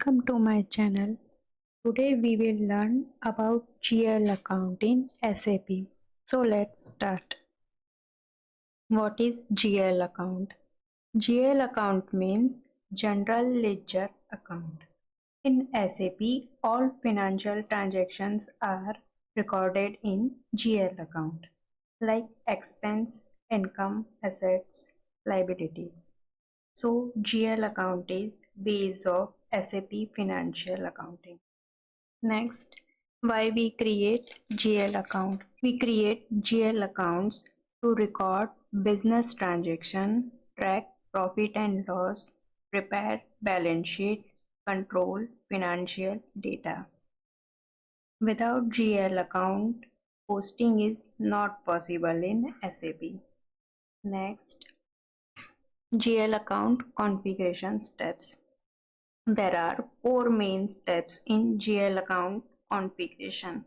Welcome to my channel. Today we will learn about GL account in SAP. So let's start. What is GL account? GL account means General Ledger Account. In SAP, all financial transactions are recorded in GL account, like expense, income, assets, liabilities. So GL account is base of SAP financial accounting. Next, why we create GL account? We create GL accounts to record business transaction, track profit and loss, prepare balance sheet, control financial data. Without GL account, posting is not possible in SAP. Next, GL account configuration steps. There are 4 main steps in GL account configuration.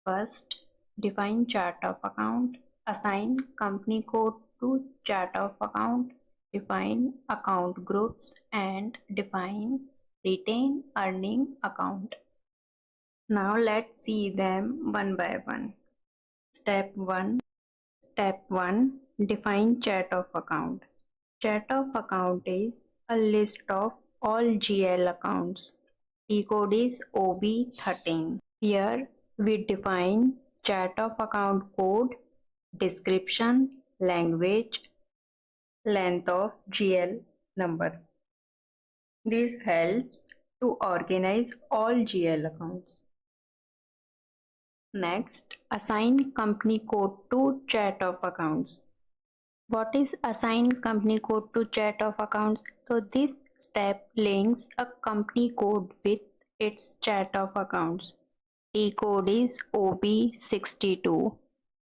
First, define chart of account, assign company code to chart of account, define account groups, and define retain earning account. Now let's see them one by one. Step 1. Define chart of account. Chart of account is a list of all GL accounts. T code is OB13. Here we define chart of account code, description, language, length of GL number. This helps to organize all GL accounts. Next, assign company code to chart of accounts. What is assign company code to chart of accounts? So this step links a company code with its chart of accounts. T code is OB62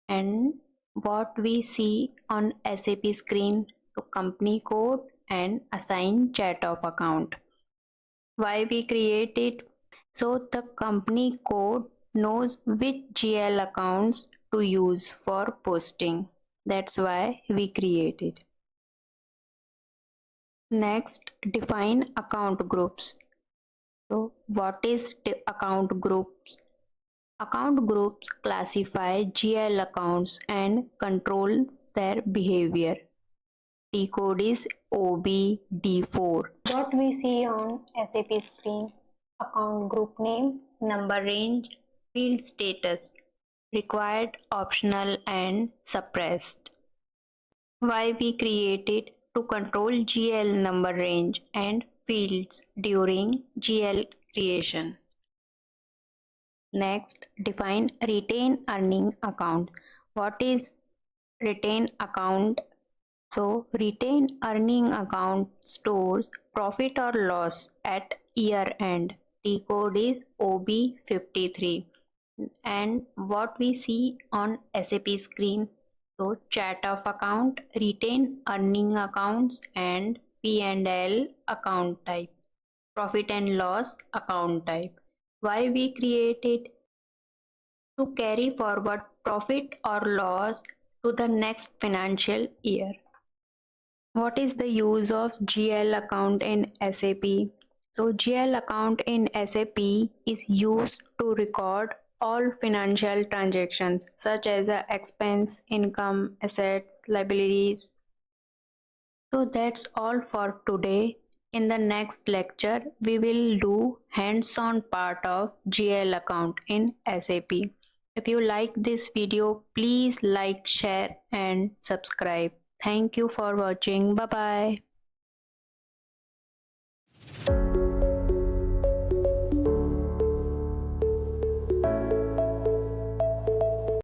and what we see on SAP screen, so company code and assign chart of account. Why we create it? So the company code knows which GL accounts to use for posting. That's why we created. Next, define account groups. So what is account groups? Account groups classify GL accounts and controls their behavior. T code is OBD4. What we see on SAP screen: account group name, number range, field status, required, optional, and suppressed. Why we created? To control GL number range and fields during GL creation. Next, define retain earning account. What is retain account? So retain earning account stores profit or loss at year end. T code is OB53. And what we see on SAP screen, so chart of account, retain earning accounts, and P&L account type, profit and loss account type. Why we created? To carry forward profit or loss to the next financial year. What is the use of GL account in SAP? So GL account in SAP is used to record all financial transactions such as expense, income, assets, liabilities. So that's all for today. In the next lecture, we will do hands-on part of GL account in SAP. If you like this video, please like, share and subscribe. Thank you for watching. Bye-bye.